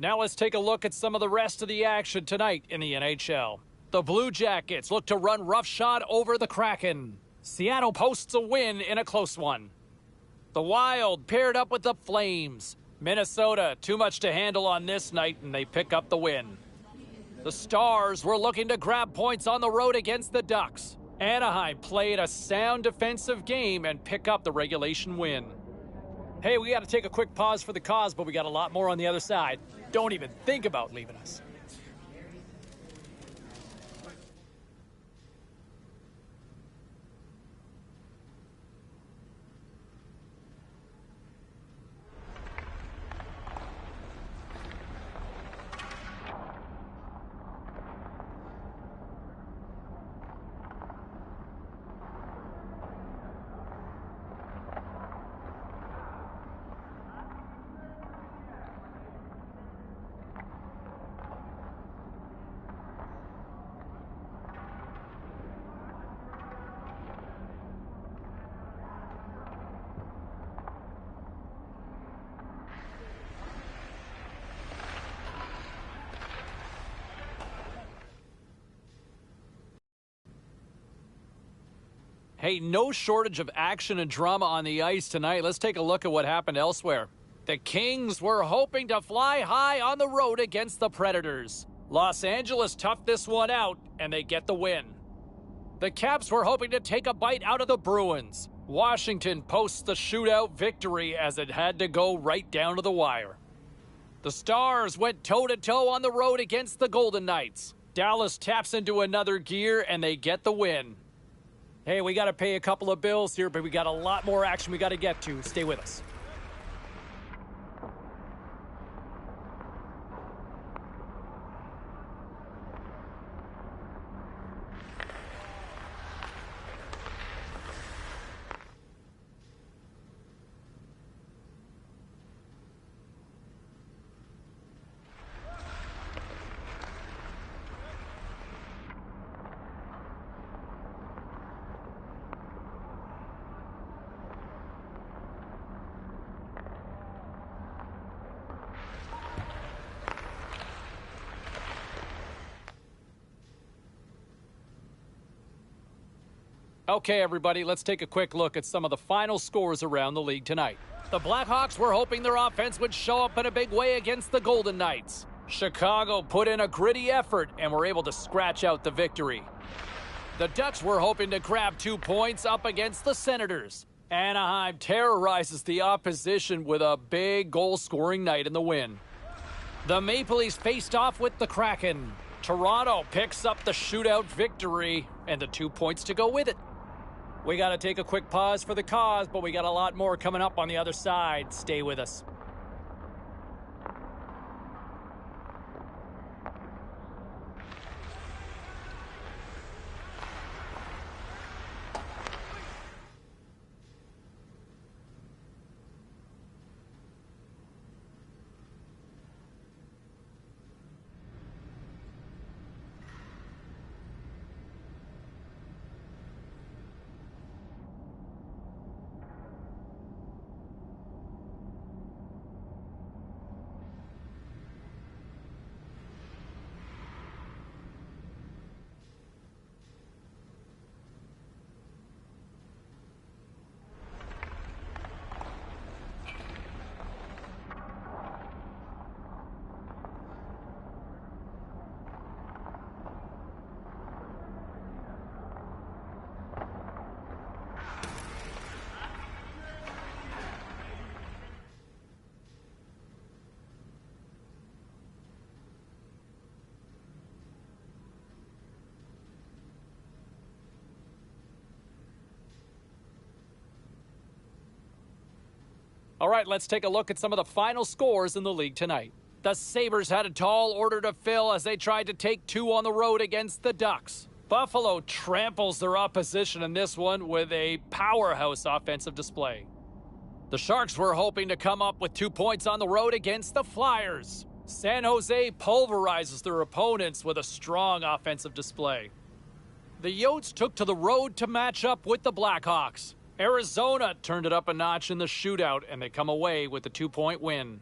Now let's take a look at some of the rest of the action tonight in the NHL. The Blue Jackets look to run roughshod over the Kraken. Seattle posts a win in a close one. The Wild paired up with the Flames. Minnesota, too much to handle on this night, and they pick up the win. The Stars were looking to grab points on the road against the Ducks. Anaheim played a sound defensive game and pick up the regulation win. Hey, we got to take a quick pause for the cause, but we got a lot more on the other side. Don't even think about leaving us. Hey, no shortage of action and drama on the ice tonight. Let's take a look at what happened elsewhere. The Kings were hoping to fly high on the road against the Predators. Los Angeles toughed this one out, and they get the win. The Caps were hoping to take a bite out of the Bruins. Washington posts the shootout victory as it had to go right down to the wire. The Stars went toe-to-toe on the road against the Golden Knights. Dallas taps into another gear, and they get the win. Hey, we got to pay a couple of bills here, but we got a lot more action we got to get to. Stay with us. Okay, everybody, let's take a quick look at some of the final scores around the league tonight. The Blackhawks were hoping their offense would show up in a big way against the Golden Knights. Chicago put in a gritty effort and were able to scratch out the victory. The Ducks were hoping to grab 2 points up against the Senators. Anaheim terrorizes the opposition with a big goal-scoring night in the win. The Maple Leafs faced off with the Kraken. Toronto picks up the shootout victory and the 2 points to go with it. We got to take a quick pause for the cause, but we got a lot more coming up on the other side. Stay with us. All right, let's take a look at some of the final scores in the league tonight. The Sabres had a tall order to fill as they tried to take 2 on the road against the Ducks. Buffalo tramples their opposition in this one with a powerhouse offensive display. The Sharks were hoping to come up with 2 points on the road against the Flyers. San Jose pulverizes their opponents with a strong offensive display. The Yotes took to the road to match up with the Blackhawks. Arizona turned it up a notch in the shootout, and they come away with the 2-point win.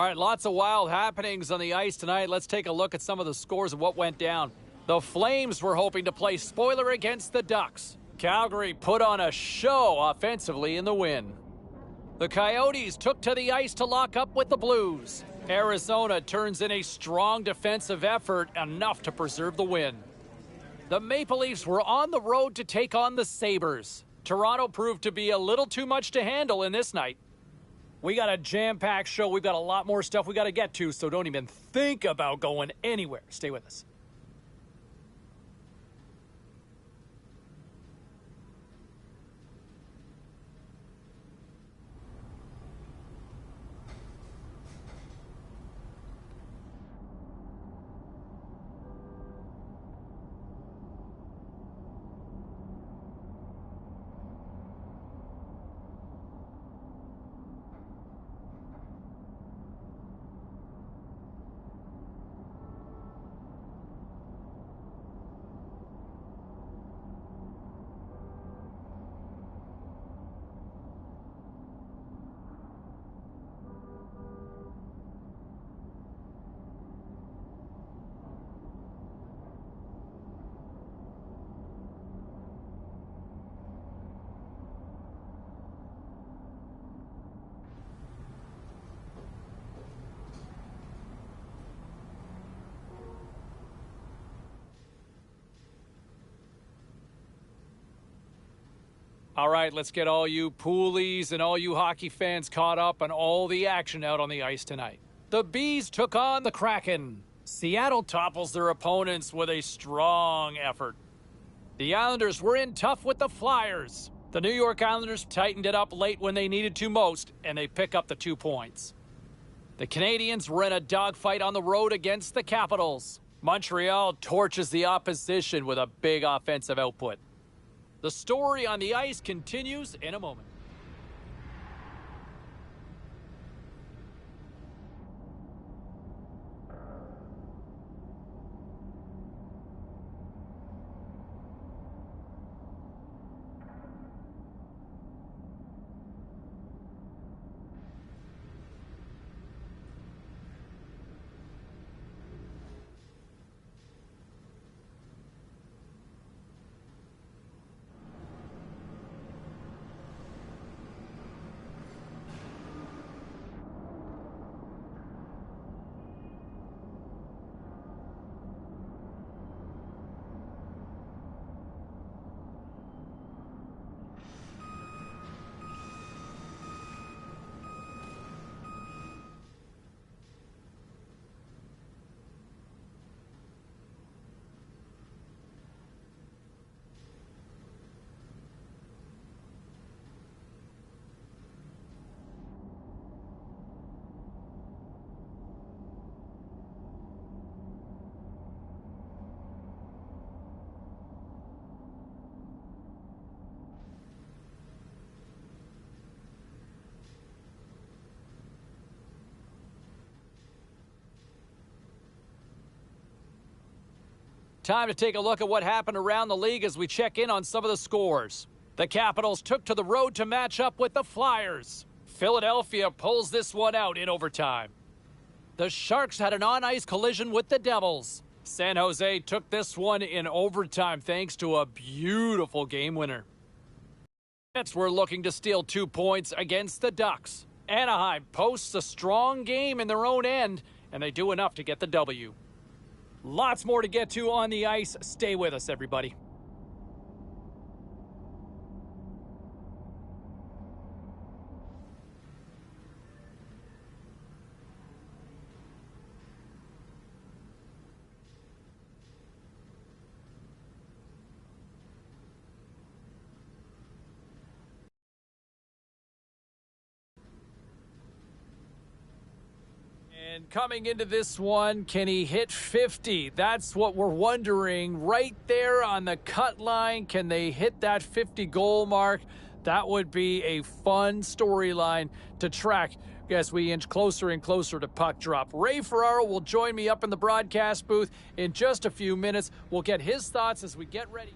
All right, lots of wild happenings on the ice tonight. Let's take a look at some of the scores of what went down. The Flames were hoping to play spoiler against the Ducks. Calgary put on a show offensively in the win. The Coyotes took to the ice to lock up with the Blues. Arizona turns in a strong defensive effort, enough to preserve the win. The Maple Leafs were on the road to take on the Sabres. Toronto proved to be a little too much to handle in this night. We got a jam-packed show. We've got a lot more stuff we got to get to, so don't even think about going anywhere. Stay with us. All right, let's get all you poolies and all you hockey fans caught up on all the action out on the ice tonight. The Bees took on the Kraken. Seattle topples their opponents with a strong effort. The Islanders were in tough with the Flyers. The New York Islanders tightened it up late when they needed to most, and they pick up the 2 points. The Canadiens were in a dogfight on the road against the Capitals. Montreal torches the opposition with a big offensive output. The story on the ice continues in a moment. Time to take a look at what happened around the league as we check in on some of the scores. The Capitals took to the road to match up with the Flyers. Philadelphia pulls this one out in overtime. The Sharks had an on-ice collision with the Devils. San Jose took this one in overtime thanks to a beautiful game winner. Nets were looking to steal 2 points against the Ducks. Anaheim posts a strong game in their own end, and they do enough to get the W. Lots more to get to on the ice. Stay with us, everybody. And coming into this one, can he hit 50? That's what we're wondering. Right there on the cut line, can they hit that 50-goal mark? That would be a fun storyline to track as we inch closer and closer to puck drop. Ray Ferraro will join me up in the broadcast booth in just a few minutes. We'll get his thoughts as we get ready.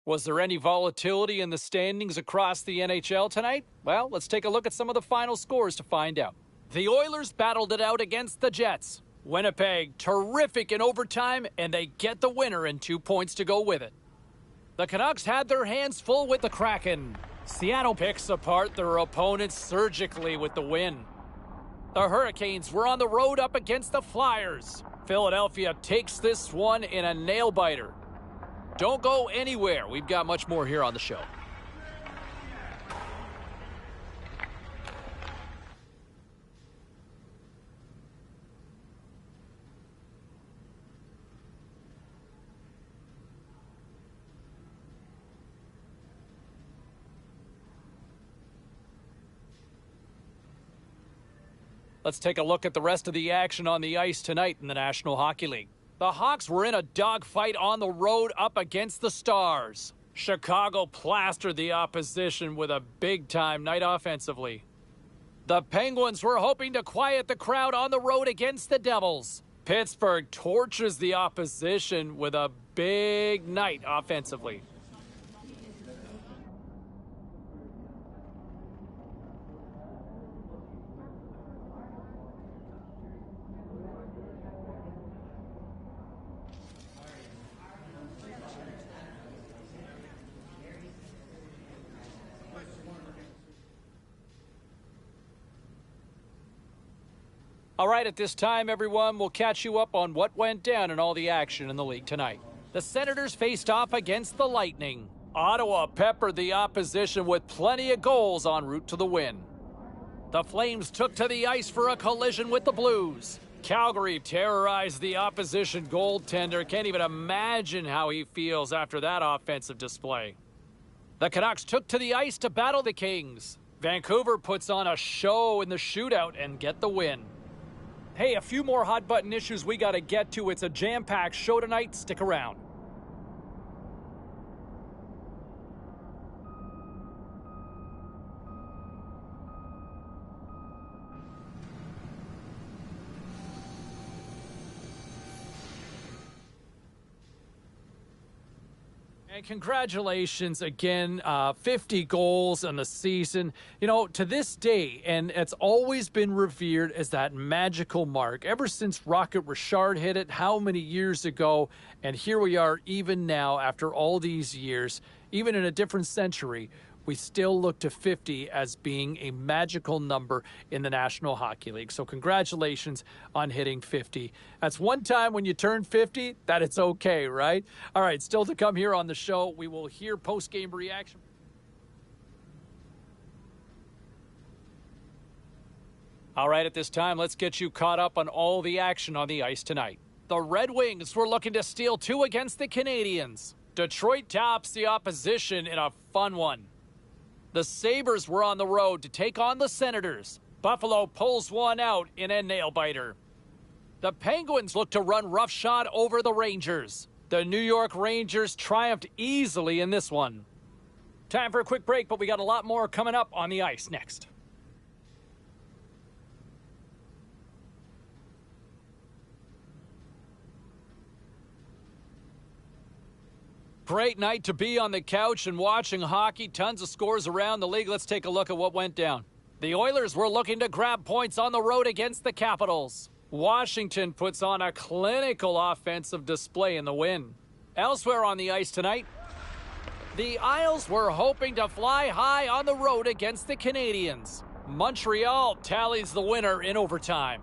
Was there any volatility in the standings across the NHL tonight? Well, let's take a look at some of the final scores to find out. The Oilers battled it out against the Jets. Winnipeg, terrific in overtime, and they get the winner and 2 points to go with it. The Canucks had their hands full with the Kraken. Seattle picks apart their opponents surgically with the win. The Hurricanes were on the road up against the Flyers. Philadelphia takes this one in a nail-biter. Don't go anywhere. We've got much more here on the show. Let's take a look at the rest of the action on the ice tonight in the National Hockey League. The Hawks were in a dogfight on the road up against the Stars. Chicago plastered the opposition with a big-time night offensively. The Penguins were hoping to quiet the crowd on the road against the Devils. Pittsburgh tortures the opposition with a big night offensively. All right, at this time, everyone, we'll catch you up on what went down in all the action in the league tonight. The Senators faced off against the Lightning. Ottawa peppered the opposition with plenty of goals en route to the win. The Flames took to the ice for a collision with the Blues. Calgary terrorized the opposition goaltender. Can't even imagine how he feels after that offensive display. The Canucks took to the ice to battle the Kings. Vancouver puts on a show in the shootout and get the win. Hey, a few more hot button issues we got to get to. It's a jam-packed show tonight. Stick around. And congratulations again, 50 goals in the season. You know, to this day, and it's always been revered as that magical mark. Ever since Rocket Richard hit it, how many years ago? And here we are even now after all these years, even in a different century, we still look to 50 as being a magical number in the National Hockey League. So congratulations on hitting 50. That's one time when you turn 50 that it's okay, right? All right, still to come here on the show, we will hear post-game reaction. All right, at this time, let's get you caught up on all the action on the ice tonight. The Red Wings were looking to steal 2 against the Canadiens. Detroit tops the opposition in a fun one. The Sabres were on the road to take on the Senators. Buffalo pulls one out in a nail-biter. The Penguins look to run roughshod over the Rangers. The New York Rangers triumphed easily in this one. Time for a quick break, but we got a lot more coming up on the ice next. Great night to be on the couch and watching hockey. Tons of scores around the league. Let's take a look at what went down. The Oilers were looking to grab points on the road against the Capitals. Washington puts on a clinical offensive display in the win. Elsewhere on the ice tonight, the Isles were hoping to fly high on the road against the Canadiens. Montreal tallies the winner in overtime.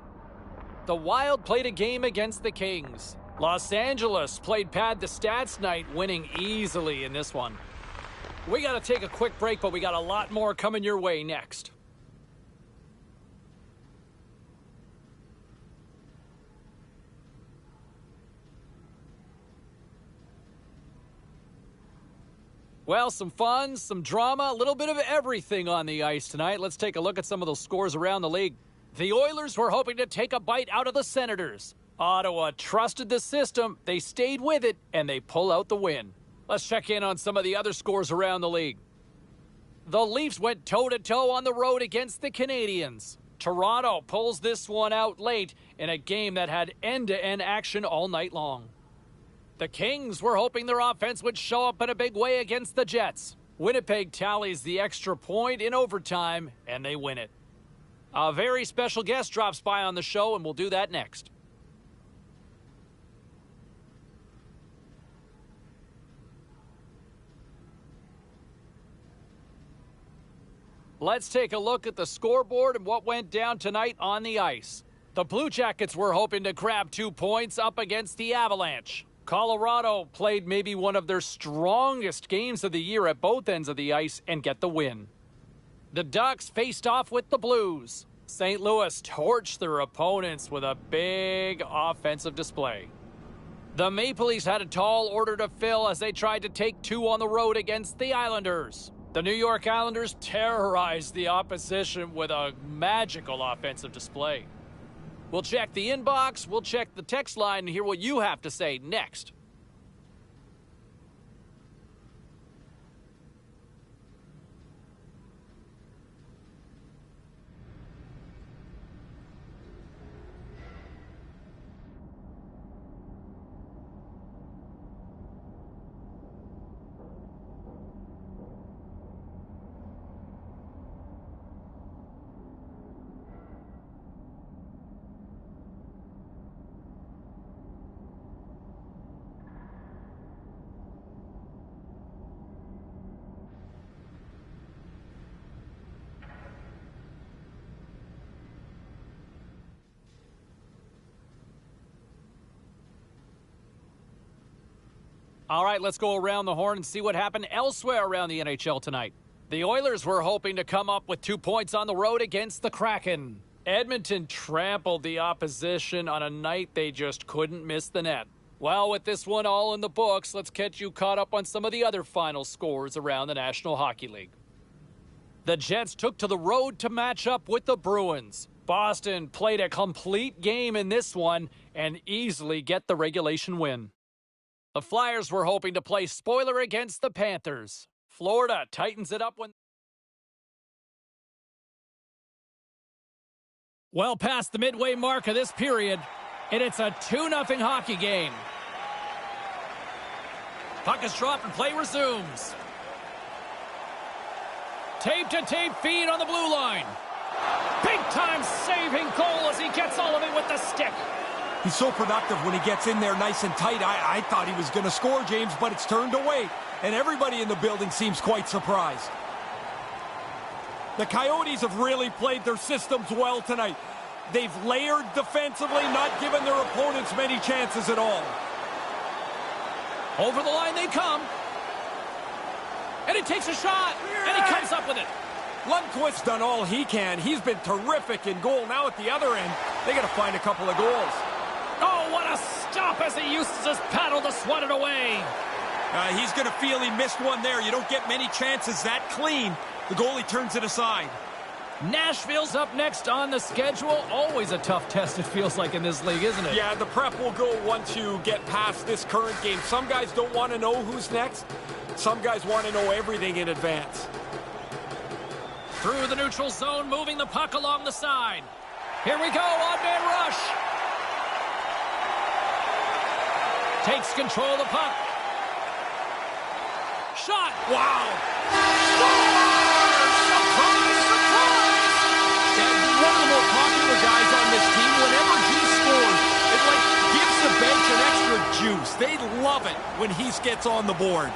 The Wild played a game against the Kings. Los Angeles played pad the stats night, winning easily in this one. We got to take a quick break, but we got a lot more coming your way next. Well, some fun, some drama, a little bit of everything on the ice tonight. Let's take a look at some of those scores around the league. The Oilers were hoping to take a bite out of the Senators. Ottawa trusted the system, they stayed with it, and they pull out the win. Let's check in on some of the other scores around the league. The Leafs went toe-to-toe on the road against the Canadiens. Toronto pulls this one out late in a game that had end-to-end action all night long. The Kings were hoping their offense would show up in a big way against the Jets. Winnipeg tallies the extra point in overtime, and they win it. A very special guest drops by on the show, and we'll do that next. Let's take a look at the scoreboard and what went down tonight on the ice. The Blue Jackets were hoping to grab 2 points up against the Avalanche. Colorado played maybe one of their strongest games of the year at both ends of the ice and get the win. The Ducks faced off with the Blues. St. Louis torched their opponents with a big offensive display. The Maple Leafs had a tall order to fill as they tried to take 2 on the road against the Islanders. The New York Islanders terrorized the opposition with a magical offensive display. We'll check the inbox, we'll check the text line, and hear what you have to say next. All right, let's go around the horn and see what happened elsewhere around the NHL tonight. The Oilers were hoping to come up with 2 points on the road against the Kraken. Edmonton trampled the opposition on a night they just couldn't miss the net. Well, with this one all in the books, let's get you caught up on some of the other final scores around the National Hockey League. The Jets took to the road to match up with the Bruins. Boston played a complete game in this one and easily get the regulation win. The Flyers were hoping to play spoiler against the Panthers. Florida tightens it up when... Well past the midway mark of this period, and it's a 2-0 hockey game. Puck is dropped and play resumes. Tape-to-tape feed on the blue line. Big-time saving goal as he gets all of it with the stick. He's so productive when he gets in there nice and tight. I thought he was going to score, James, but it's turned away. And everybody in the building seems quite surprised. The Coyotes have really played their systems well tonight. They've layered defensively, not given their opponents many chances at all. Over the line they come. And he takes a shot. And he comes up with it. Lundqvist's done all he can. He's been terrific in goal. Now at the other end, they got to find a couple of goals. Oh, what a stop as he uses his paddle to swat it away. He's going to feel he missed one there. You don't get many chances that clean. The goalie turns it aside. Nashville's up next on the schedule. Always a tough test, it feels like, in this league, isn't it? Yeah, the prep will go once you get past this current game. Some guys don't want to know who's next. Some guys want to know everything in advance. Through the neutral zone, moving the puck along the side. Here we go, odd-man rush. Takes control of the puck. Shot. Wow. Surprise, surprise! And one of the more popular guys on this team, whenever he scores, it gives the bench an extra juice. They love it when he gets on the board.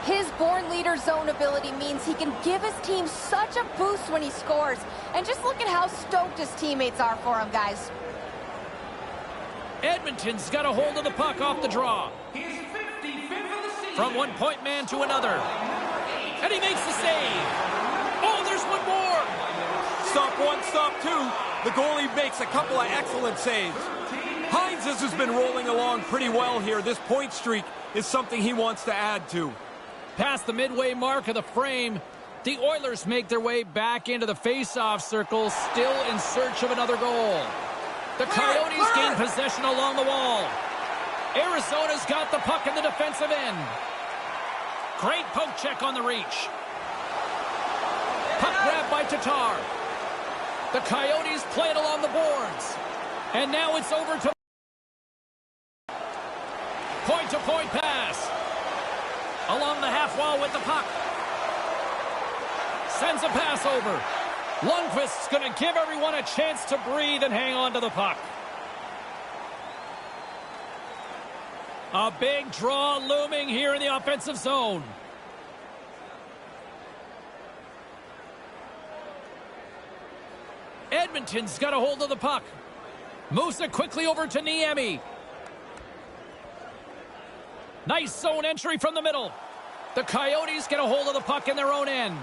His born leader zone ability means he can give his team such a boost when he scores. And just look at how stoked his teammates are for him, guys. Edmonton's got a hold of the puck off the draw. From one point man to another. And he makes the save. Oh, there's one more. Stop one, stop two. The goalie makes a couple of excellent saves. Hines has been rolling along pretty well here. This point streak is something he wants to add to. Past the midway mark of the frame, The Oilers make their way back into the face-off circle, still in search of another goal. The Coyotes gain possession along the wall. Arizona's got the puck in the defensive end. Great poke check on the reach. Puck grab by Tatar. The Coyotes play it along the boards. And now it's over to point-to-point pass. Along the half wall with the puck. Sends a pass over. Lundqvist's going to give everyone a chance to breathe and hang on to the puck. A big draw looming here in the offensive zone. Edmonton's got a hold of the puck. Moves it quickly over to Niemi. Nice zone entry from the middle. The Coyotes get a hold of the puck in their own end.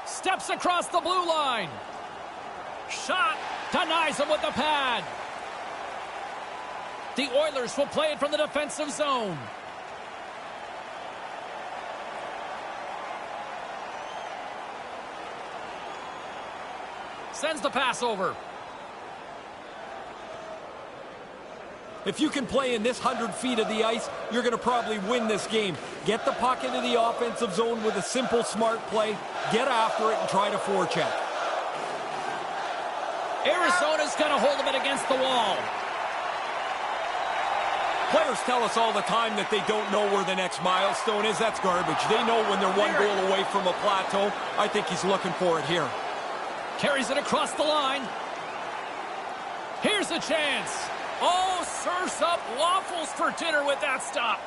Steps across the blue line. Shot. Denies him with the pad. The Oilers will play it from the defensive zone. Sends the pass over. If you can play in this 100 feet of the ice, you're going to probably win this game. Get the puck into the offensive zone with a simple, smart play. Get after it and try to forecheck. Arizona's got a hold of it against the wall. Players tell us all the time that they don't know where the next milestone is. That's garbage. They know when they're one goal away from a plateau. I think he's looking for it here. Carries it across the line. Here's a chance. Oh, serves up waffles for dinner with that stop.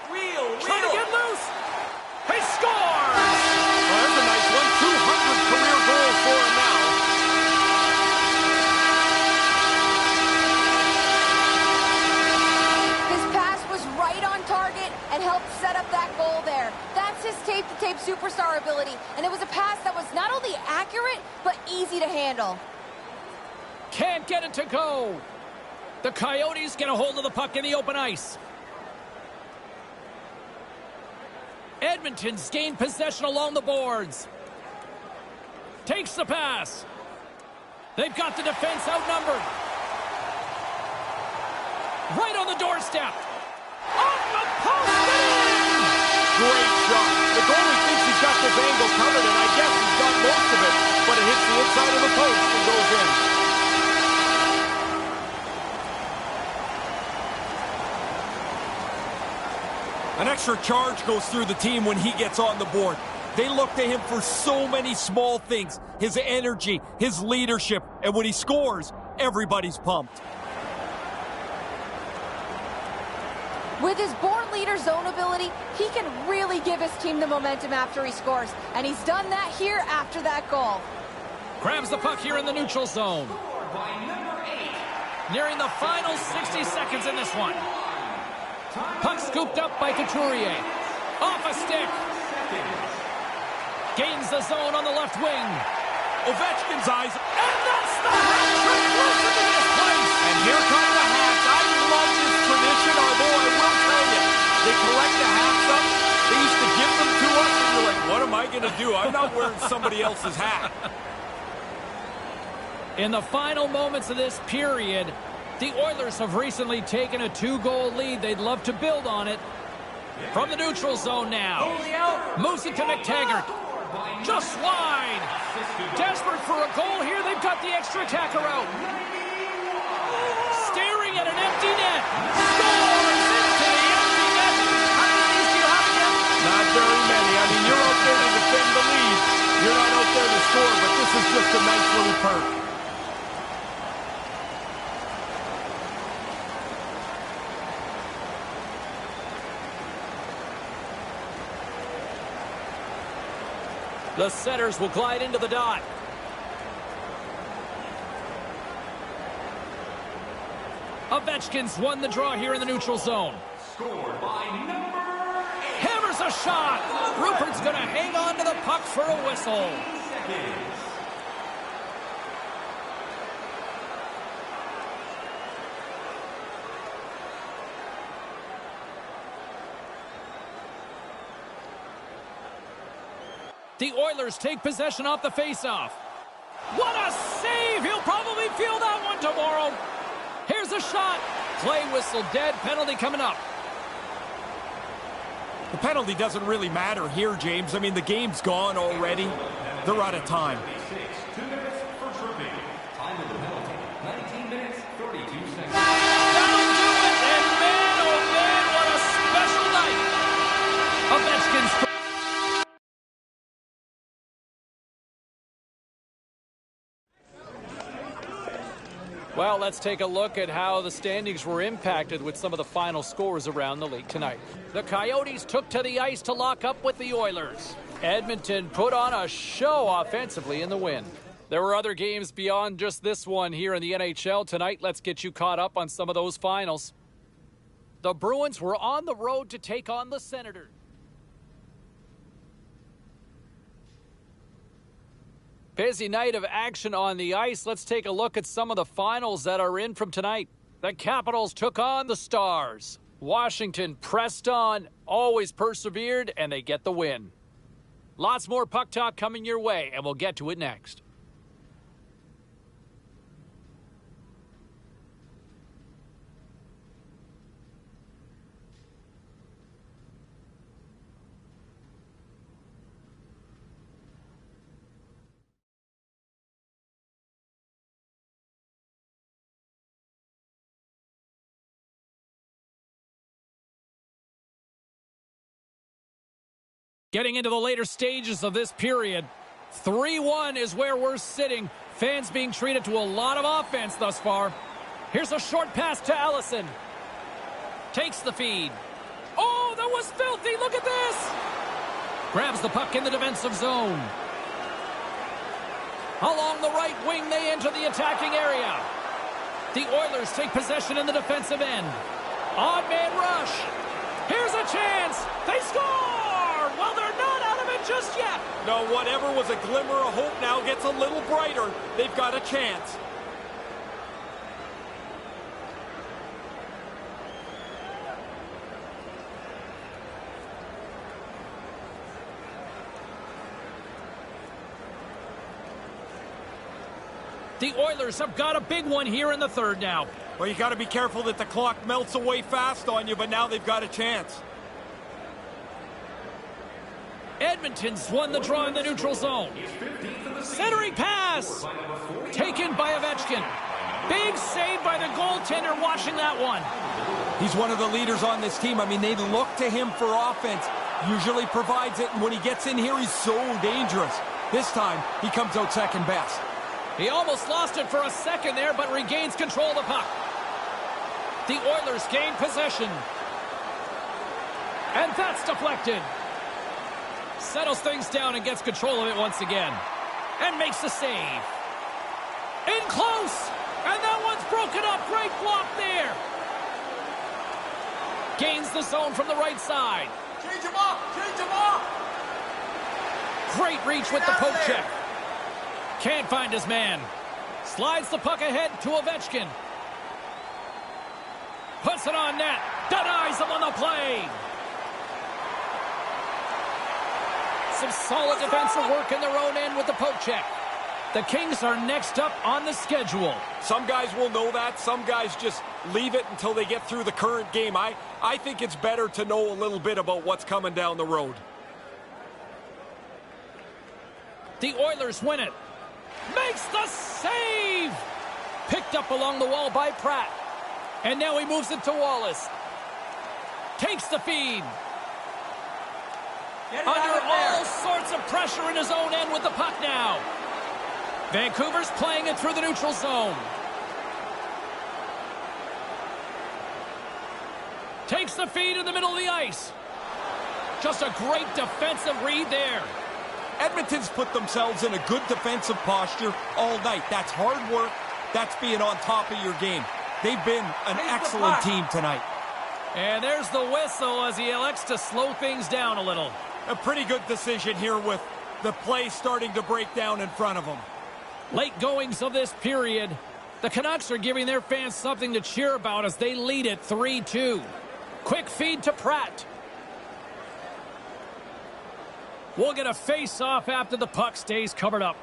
Trying to get loose. He scores! Oh, that's a nice one. 200 career goals for him now. His pass was right on target and helped set up that goal there. That's his tape-to-tape superstar ability. And it was a pass that was not only accurate, but easy to handle. Can't get it to go. The Coyotes get a hold of the puck in the open ice. Edmonton's gained possession along the boards. Takes the pass. They've got the defense outnumbered. Right on the doorstep. On the post! Great shot. The goalie thinks he's got this angle covered, and I guess he's got most of it. But it hits the inside of the post and goes in. An extra charge goes through the team when he gets on the board. They look to him for so many small things. His energy, his leadership, and when he scores, everybody's pumped. With his born leader zone ability, he can really give his team the momentum after he scores. And he's done that here after that goal. Grabs the puck here in the neutral zone. Nearing the final 60 seconds in this one. Puck scooped up by Couturier. Off a stick. Gains the zone on the left wing. Ovechkin's eyes. And that's the hat-trick loosened in this place. And here come the hats. I love this tradition, although I will tell you, they collect the hats up. They used to give them to us, and you're like, what am I going to do? I'm not wearing somebody else's hat. In the final moments of this period, the Oilers have recently taken a 2-goal lead. They'd love to build on it. From the neutral zone now. Moves it to McTaggart. Just wide. Desperate for a goal here. They've got the extra attacker out. Staring at an empty net. Scores into the empty net. How many of these do you have again? Not very many. I mean, you're out there to defend the lead. You're not out there to score, but this is just a nice little perk. The setters will glide into the dot. Ovechkin's won the draw here in the neutral zone. Scored by number 8. Hammers a shot. Rupert's going to hang on to the puck for a whistle. The Oilers take possession off the faceoff. What a save! He'll probably feel that one tomorrow. Here's a shot. Play whistle dead. Penalty coming up. The penalty doesn't really matter here, James. I mean, the game's gone already. They're out of time. 2 minutes for tripping. Time of the penalty, 19 minutes, 32 seconds. That'll do it. And man, oh man, what a special night. Ovechkin's... Well, let's take a look at how the standings were impacted with some of the final scores around the league tonight. The Coyotes took to the ice to lock up with the Oilers. Edmonton put on a show offensively in the win. There were other games beyond just this one here in the NHL tonight. Let's get you caught up on some of those finals. The Bruins were on the road to take on the Senators. Busy night of action on the ice. Let's take a look at some of the finals that are in from tonight. The Capitals took on the Stars. Washington pressed on, always persevered, and they get the win. Lots more puck talk coming your way, and we'll get to it next. Getting into the later stages of this period, 3-1 is where we're sitting. Fans being treated to a lot of offense thus far. Here's a short pass to Allison. Takes the feed. Oh, that was filthy. Look at this. Grabs the puck in the defensive zone. Along the right wing, they enter the attacking area. The Oilers take possession in the defensive end. Odd man rush. Here's a chance. They score! Well, they're not out of it just yet. No, whatever was a glimmer of hope now gets a little brighter. They've got a chance. The Oilers have got a big one here in the third now. Well, you got to be careful that the clock melts away fast on you, but now they've got a chance. Edmonton's won the draw in the neutral zone. Centering pass. Taken by Ovechkin. Big save by the goaltender watching that one. He's one of the leaders on this team. I mean, they look to him for offense. Usually provides it, and when he gets in here, he's so dangerous. This time, he comes out second best. He almost lost it for a second there, but regains control of the puck. The Oilers gain possession. And that's deflected. Settles things down and gets control of it once again. And makes the save. In close. And that one's broken up. Great block there. Gains the zone from the right side. Change him up! Change him up! Great reach with the poke check. Can't find his man. Slides the puck ahead to Ovechkin. Puts it on net. Denies him on the play. Some solid defensive work in their own end with the poke check. The Kings are next up on the schedule. Some guys will know that. Some guys just leave it until they get through the current game. I think it's better to know a little bit about what's coming down the road. The Oilers win it. Makes the save! Picked up along the wall by Pratt. And now he moves it to Wallace. Takes the feed. Under all sorts of pressure in his own end with the puck now. Vancouver's playing it through the neutral zone. Takes the feed in the middle of the ice. Just a great defensive read there. Edmonton's put themselves in a good defensive posture all night. That's hard work. That's being on top of your game. They've been an excellent team tonight. And there's the whistle as he elects to slow things down a little. A pretty good decision here with the play starting to break down in front of them. Late goings of this period. The Canucks are giving their fans something to cheer about as they lead it 3-2. Quick feed to Pratt. We'll get a face-off after the puck stays covered up.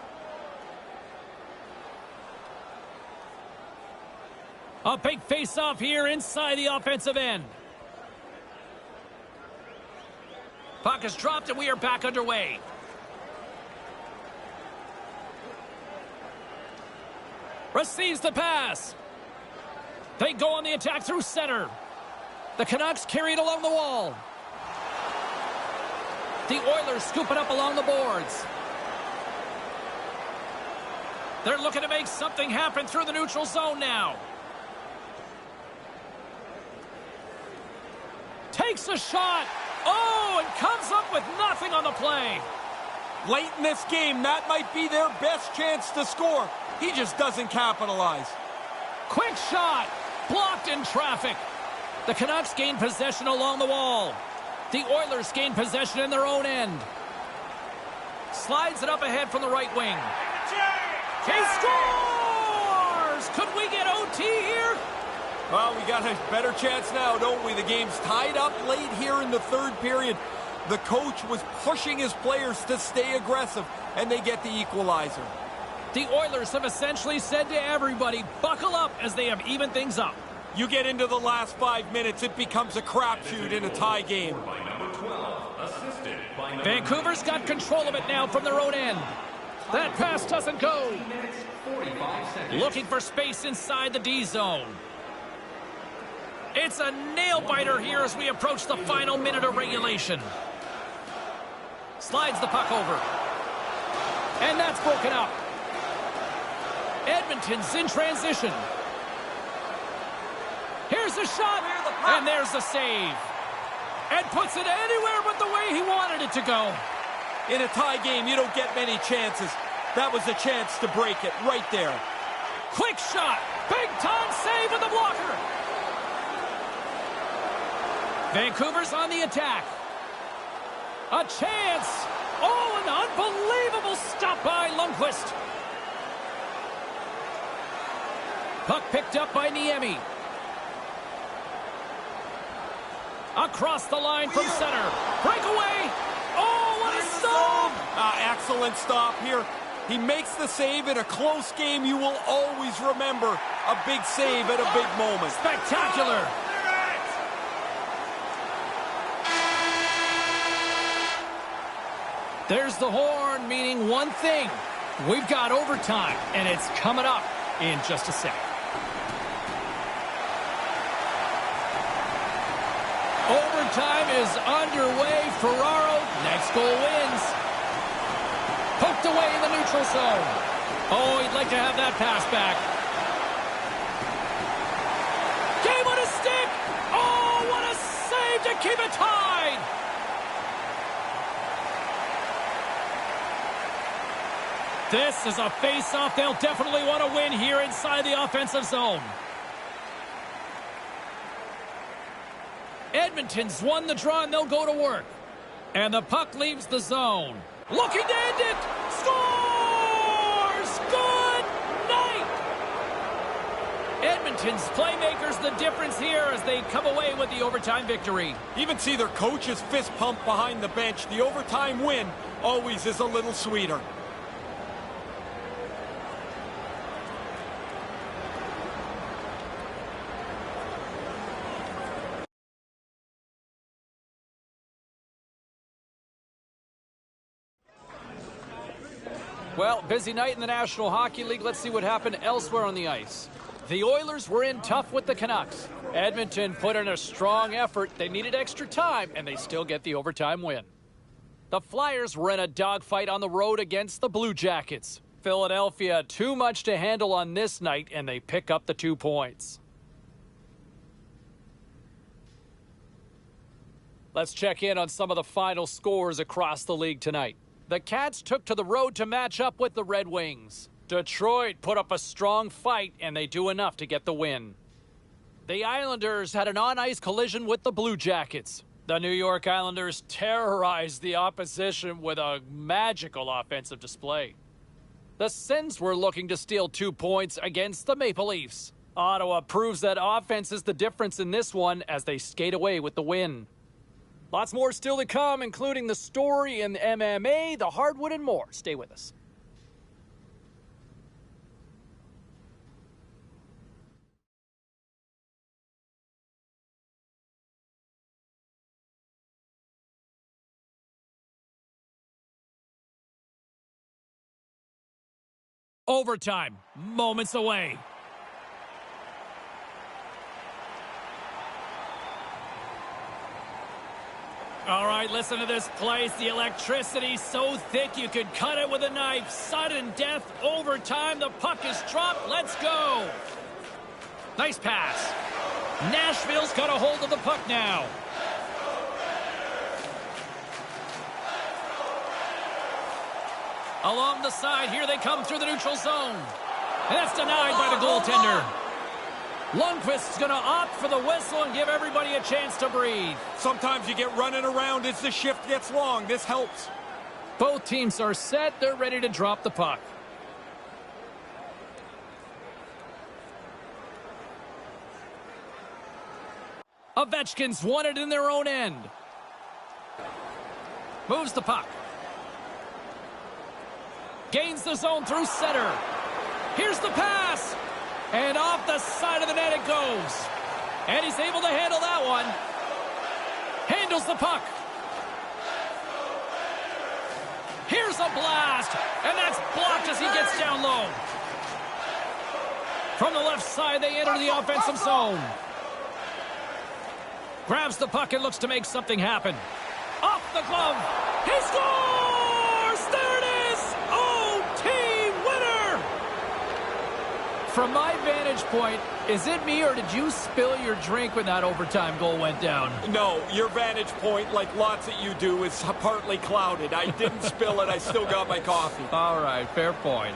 A big face-off here inside the offensive end. Puck is dropped and we are back underway. Receives the pass. They go on the attack through center. The Canucks carry it along the wall. The Oilers scoop it up along the boards. They're looking to make something happen through the neutral zone now. Takes a shot. Oh, and comes up with nothing on the play. Late in this game, that might be their best chance to score. He just doesn't capitalize. Quick shot. Blocked in traffic. The Canucks gain possession along the wall. The Oilers gain possession in their own end. Slides it up ahead from the right wing. He scores! Could we get OT here? Well, we got a better chance now, don't we? The game's tied up late here in the third period. The coach was pushing his players to stay aggressive, and they get the equalizer. The Oilers have essentially said to everybody, buckle up as they have evened things up. You get into the last 5 minutes, it becomes a crapshoot in a tie game. Vancouver's got control of it now from their own end. That pass doesn't go. Looking for space inside the D zone. It's a nail-biter here as we approach the final minute of regulation. Slides the puck over. And that's broken up. Edmonton's in transition. Here's a shot, and there's the save. And puts it anywhere but the way he wanted it to go. In a tie game, you don't get many chances. That was a chance to break it right there. Quick shot. Big-time save with the blocker. Vancouver's on the attack. A chance. Oh, an unbelievable stop by Lundqvist. Puck picked up by Niemi. Across the line from center. Breakaway. Oh, what a stop! Excellent stop here. He makes the save in a close game. You will always remember a big save at a big moment. Spectacular. There's the horn, meaning one thing. We've got overtime, and it's coming up in just a sec. Overtime is underway. Ferraro, next goal wins. Poked away in the neutral zone. Oh, he'd like to have that pass back. Game on a stick. Oh, what a save to keep it tied. This is a face-off they'll definitely want to win here inside the offensive zone. Edmonton's won the draw and they'll go to work. And the puck leaves the zone. Looking to end it. Scores! Good night! Edmonton's playmakers the difference here as they come away with the overtime victory. Even see their coach's fist pump behind the bench. The overtime win always is a little sweeter. Well, busy night in the National Hockey League. Let's see what happened elsewhere on the ice. The Oilers were in tough with the Canucks. Edmonton put in a strong effort. They needed extra time, and they still get the overtime win. The Flyers were in a dogfight on the road against the Blue Jackets. Philadelphia, too much to handle on this night, and they pick up the 2 points. Let's check in on some of the final scores across the league tonight. The Cats took to the road to match up with the Red Wings. Detroit put up a strong fight, and they do enough to get the win. The Islanders had an on-ice collision with the Blue Jackets. The New York Islanders terrorized the opposition with a magical offensive display. The Sens were looking to steal 2 points against the Maple Leafs. Ottawa proves that offense is the difference in this one as they skate away with the win. Lots more still to come, including the story in MMA, the hardwood, and more. Stay with us. Overtime, moments away. All right, listen to this place. The electricity's so thick you could cut it with a knife. Sudden death, overtime. The puck is dropped. Let's go. Nice pass. Nashville's got a hold of the puck now. Along the side, here they come through the neutral zone. And that's denied by the goaltender. Lundqvist's going to opt for the whistle and give everybody a chance to breathe. Sometimes you get running around as the shift gets long. This helps. Both teams are set. They're ready to drop the puck. Ovechkin's won it in their own end. Moves the puck. Gains the zone through center. Here's the pass. And off the side of the net it goes. And he's able to handle that one. Handles the puck. Here's a blast. And that's blocked as he gets down low. From the left side, they enter the offensive zone. Grabs the puck and looks to make something happen. Off the glove. He scores! There it is! OT winner! From my vantage point, is it me or did you spill your drink when that overtime goal went down? No, your vantage point, like lots that you do, is partly clouded. I didn't spill it. I still got my coffee. All right, fair point.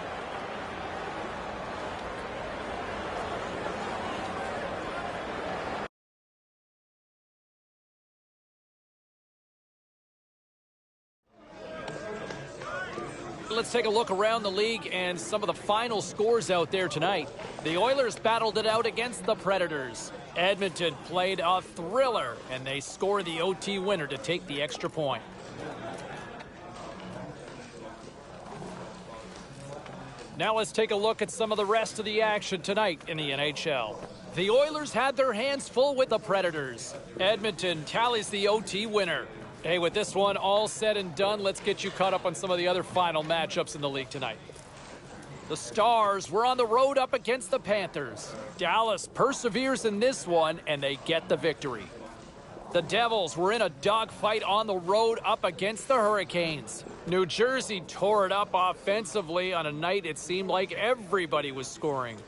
Let's take a look around the league and some of the final scores out there tonight. The Oilers battled it out against the Predators. Edmonton played a thriller, and they score the OT winner to take the extra point. Now let's take a look at some of the rest of the action tonight in the NHL. The Oilers had their hands full with the Predators. Edmonton tallies the OT winner. Hey, with this one all said and done, let's get you caught up on some of the other final matchups in the league tonight. The Stars were on the road up against the Panthers. Dallas perseveres in this one, and they get the victory. The Devils were in a dogfight on the road up against the Hurricanes. New Jersey tore it up offensively on a night it seemed like everybody was scoring.